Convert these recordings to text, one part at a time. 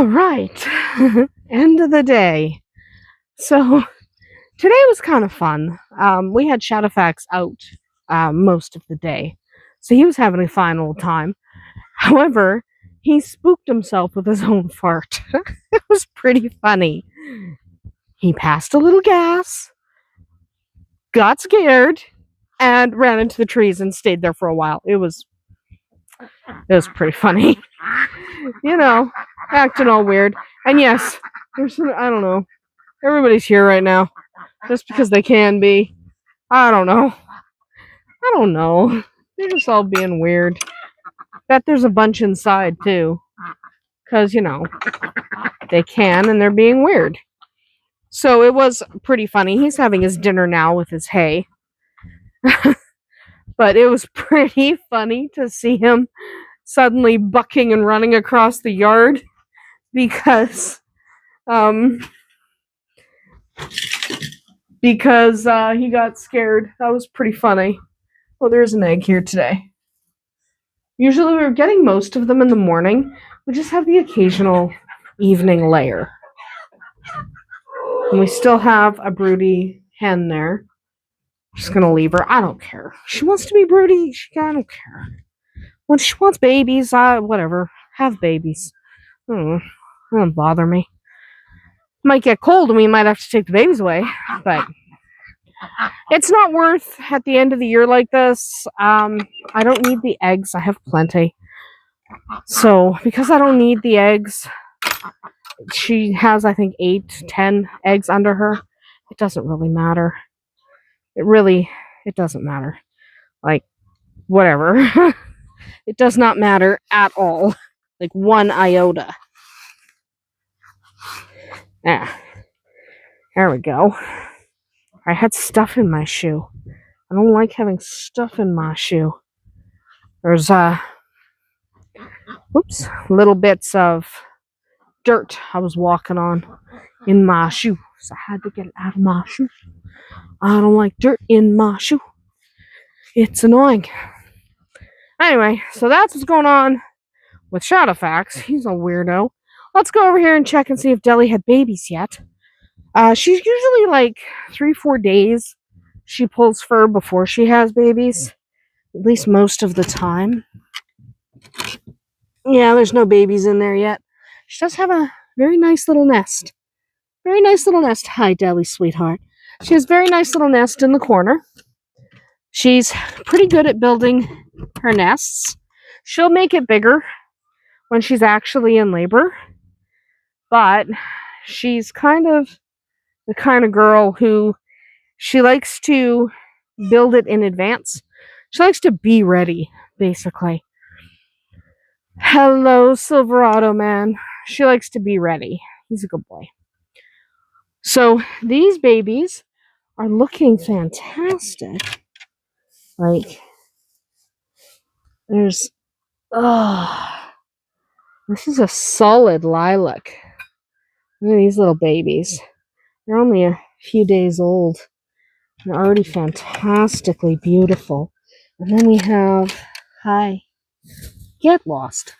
All right. End of the day. So today was kind of fun. We had Shadowfax out most of the day, so he was having a fine old time. However, he spooked himself with his own fart. It was pretty funny. He passed a little gas, got scared, and ran into the trees and stayed there for a while. It was pretty funny. You know, acting all weird. And yes, I don't know. Everybody's here right now. Just because they can be. I don't know. They're just all being weird. Bet there's a bunch inside too. Because, they can and they're being weird. So it was pretty funny. He's having his dinner now with his hay. But it was pretty funny to see him suddenly bucking and running across the yard because he got scared. That was pretty funny. Oh, there's an egg here today. Usually we're getting most of them in the morning. We just have the occasional evening layer. And we still have a broody hen there. I'm just going to leave her. I don't care. She wants to be broody. I don't care. When she wants babies, whatever. Have babies. It doesn't bother me. Might get cold and we might have to take the babies away. But it's not worth at the end of the year like this. I don't need the eggs. I have plenty. So, because I don't need the eggs, she has, I think, 8, 10 eggs under her. It doesn't really matter. It doesn't matter. Like, whatever. It does not matter at all. Like, 1 iota. Yeah. There we go. I had stuff in my shoe. I don't like having stuff in my shoe. There's, little bits of dirt I was walking on in my shoe. So I had to get it out of my shoe. I don't like dirt in my shoe. It's annoying. Anyway, so that's what's going on with Shadowfax. He's a weirdo. Let's go over here and check and see if Deli had babies yet. She's usually like 3-4 days she pulls fur before she has babies. At least most of the time. Yeah, there's no babies in there yet. She does have a very nice little nest. Very nice little nest. Hi, Deli, sweetheart. She has a very nice little nest in the corner. She's pretty good at building her nests. She'll make it bigger when she's actually in labor. But she's kind of the kind of girl who she likes to build it in advance. She likes to be ready, basically. Hello, Silverado man. She likes to be ready. He's a good boy. So these babies are looking fantastic. Like, this is a solid lilac. Look at these little babies. They're only a few days old. They're already fantastically beautiful. And then we have, hi, get lost.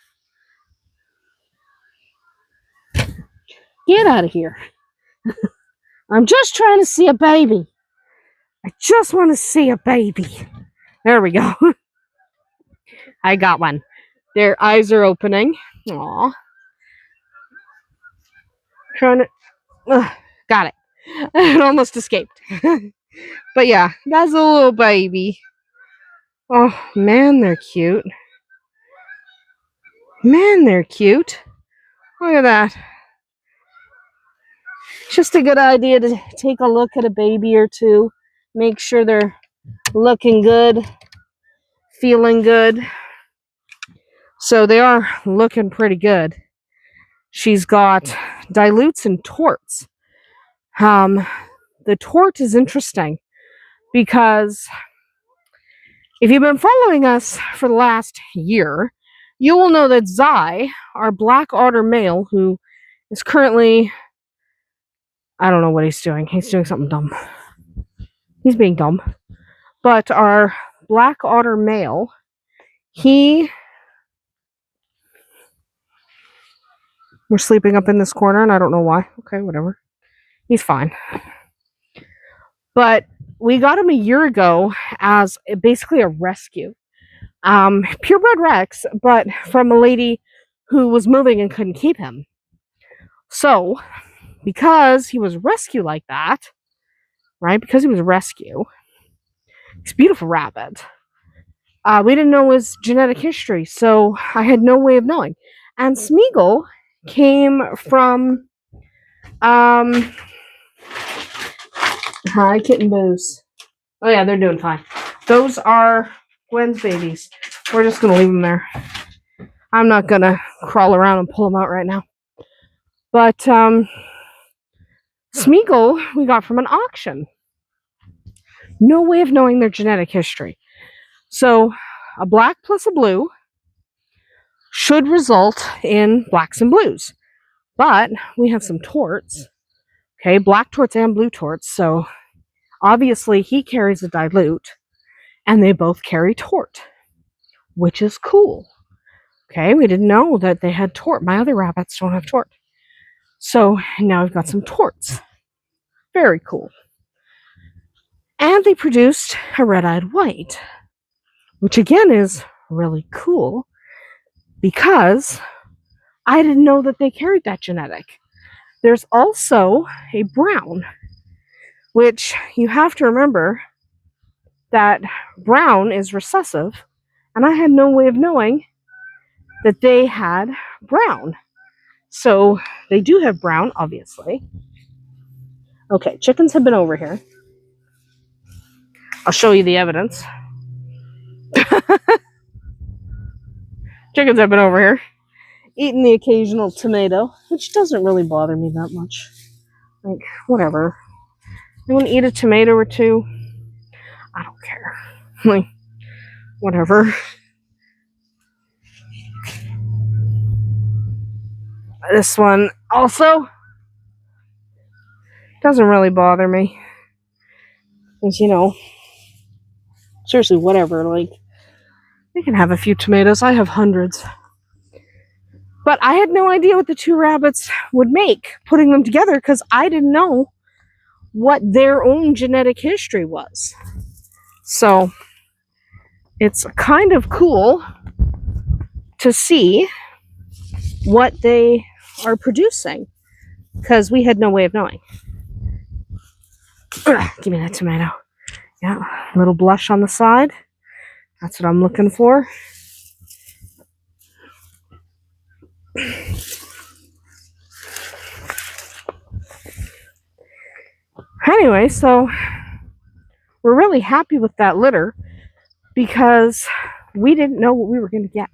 Get out of here. I'm just trying to see a baby. I just want to see a baby. There we go. I got one. Their eyes are opening. Aww. Trying to... got it. It almost escaped. But yeah, that's a little baby. Oh, man, they're cute. Man, they're cute. Look at that. It's just a good idea to take a look at a baby or two. Make sure they're looking good, feeling good. So they are looking pretty good. She's got dilutes and torts. The tort is interesting because if you've been following us for the last year, you will know that Zai, our black otter male, who is currently, I don't know what he's doing. He's doing something dumb. He's being dumb. But our black otter male, he We're sleeping up in this corner, and I don't know why. Okay, whatever. He's fine. But we got him a year ago as basically a rescue. Purebred Rex, but from a lady who was moving and couldn't keep him. So, because he was rescue like that, right? Because he was a rescue, he's a beautiful rabbit. We didn't know his genetic history, so I had no way of knowing. And Smeagol came from hi, kitten boos. Oh yeah, they're doing fine. Those are Gwen's babies. We're just gonna leave them there. I'm not gonna crawl around and pull them out right now. But Smeagol we got from an auction. No way of knowing their genetic history. So a black plus a blue should result in blacks and blues. But we have some torts. Okay, black torts and blue torts. So obviously he carries a dilute and they both carry tort, which is cool. Okay, we didn't know that they had tort. My other rabbits don't have tort. So now we've got some torts. Very cool. And they produced a red-eyed white, which again is really cool because I didn't know that they carried that genetic. There's also a brown, which you have to remember that brown is recessive, and I had no way of knowing that they had brown. So they do have brown, obviously. Okay, chickens have been over here. I'll show you the evidence. Chickens have been over here eating the occasional tomato, which doesn't really bother me that much. Like, whatever. You want to eat a tomato or two? I don't care. Like, whatever. This one also doesn't really bother me. Because, you know, seriously, whatever. Like, they can have a few tomatoes. I have hundreds. But I had no idea what the two rabbits would make putting them together because I didn't know what their own genetic history was. So it's kind of cool to see what they are producing because we had no way of knowing. Ugh, give me that tomato. Yeah, a little blush on the side. That's what I'm looking for. Anyway, so we're really happy with that litter because we didn't know what we were going to get.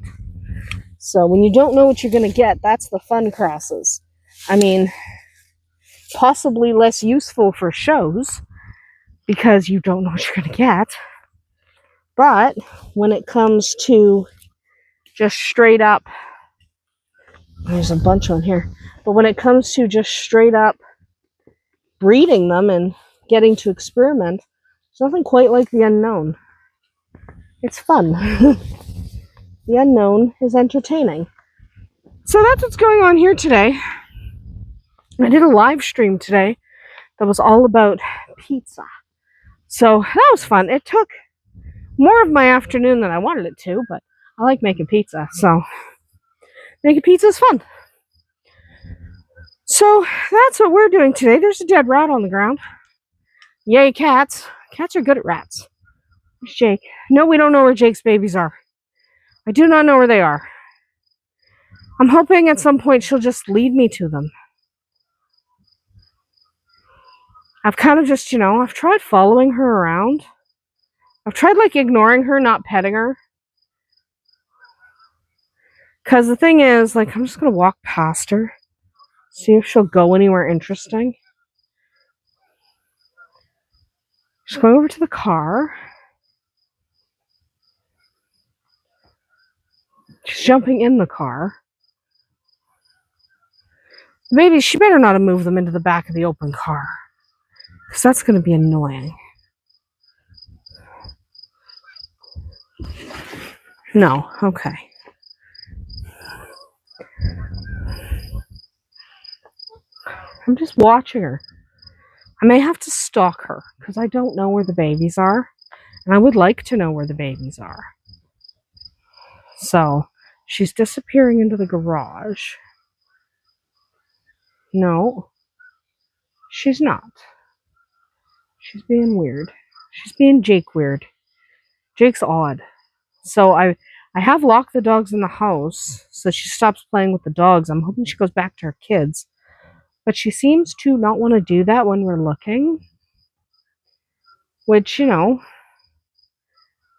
So when you don't know what you're going to get, that's the fun crosses. I mean, possibly less useful for shows because you don't know what you're going to get. But when it comes to just straight up, there's a bunch on here, but when it comes to just straight up breeding them and getting to experiment, there's nothing quite like the unknown. It's fun. The unknown is entertaining. So that's what's going on here today. I did a live stream today that was all about pizza. So that was fun. It took more of my afternoon than I wanted it to, but I like making pizza, so making pizza is fun. So that's what we're doing today. There's a dead rat on the ground. Yay, cats. Cats are good at rats. Where's Jake? No, we don't know where Jake's babies are. I do not know where they are. I'm hoping at some point she'll just lead me to them. I've kind of just, I've tried following her around. I've tried, like, ignoring her, not petting her. Because the thing is, like, I'm just going to walk past her. See if she'll go anywhere interesting. She's going over to the car. She's jumping in the car. Maybe she better not have moved them into the back of the open car. Because that's going to be annoying. No, okay. I'm just watching her. I may have to stalk her because I don't know where the babies are. And I would like to know where the babies are. So, she's disappearing into the garage. No, she's not. She's being weird. She's being Jake weird. Jake's odd. So I have locked the dogs in the house so she stops playing with the dogs. I'm hoping she goes back to her kids. But she seems to not want to do that when we're looking. Which,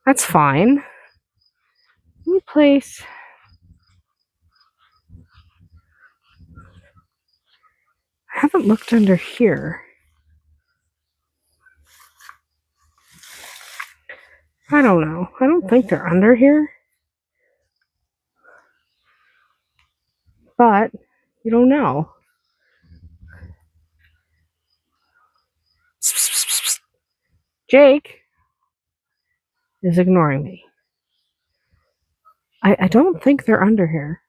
that's fine. Let me place... I haven't looked under here. I don't know. I don't think they're under here. But you don't know. Jake is ignoring me. I don't think they're under here.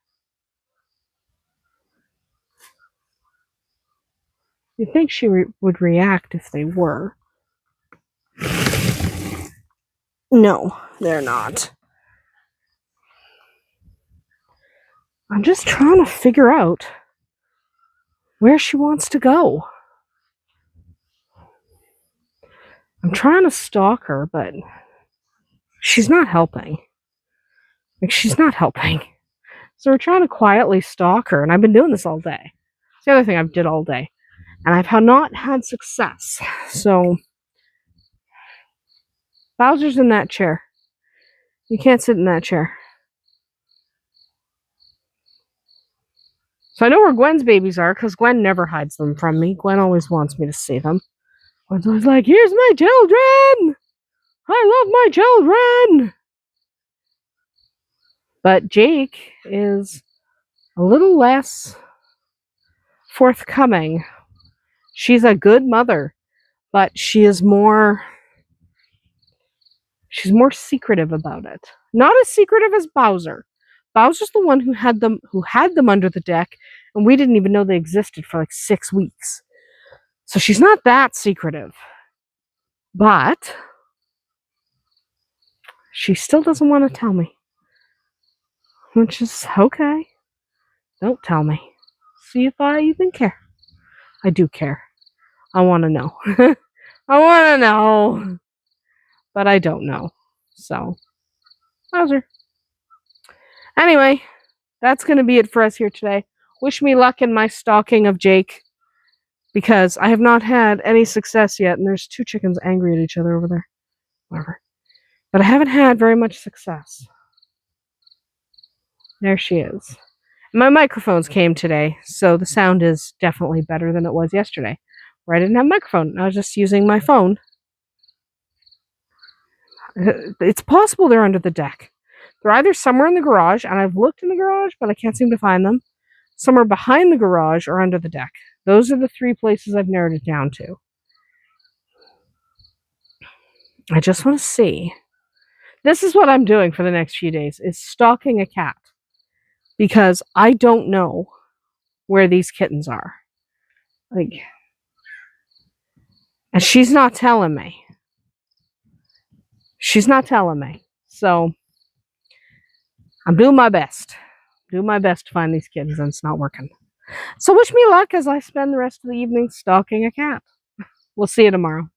You'd think she would react if they were. No, they're not. I'm just trying to figure out where she wants to go. I'm trying to stalk her, but she's not helping. She's not helping. So we're trying to quietly stalk her, and I've been doing this all day. It's the other thing I've did all day. And I've not had success. So Bowser's in that chair. You can't sit in that chair. So I know where Gwen's babies are, because Gwen never hides them from me. Gwen always wants me to see them. Gwen's always like, here's my children! I love my children! But Jake is a little less forthcoming. She's a good mother, but she's more secretive about it. Not as secretive as Bowser. Bowser's the one who had them under the deck, and we didn't even know they existed for like 6 weeks. So she's not that secretive. But she still doesn't want to tell me. Which is okay. Don't tell me. See if I even care. I do care. I want to know. I want to know. But I don't know. So, Bowser. Anyway, that's going to be it for us here today. Wish me luck in my stalking of Jake. Because I have not had any success yet. And there's 2 chickens angry at each other over there. Whatever. But I haven't had very much success. There she is. My microphones came today, so the sound is definitely better than it was yesterday, where I didn't have a microphone. I was just using my phone. It's possible they're under the deck. They're either somewhere in the garage, and I've looked in the garage, but I can't seem to find them. Somewhere behind the garage or under the deck. Those are the 3 places I've narrowed it down to. I just want to see. This is what I'm doing for the next few days, is stalking a cat. Because I don't know where these kittens are. And she's not telling me. She's not telling me. So, I'm doing my best. Do my best to find these kittens, and it's not working. So wish me luck as I spend the rest of the evening stalking a cat. We'll see you tomorrow.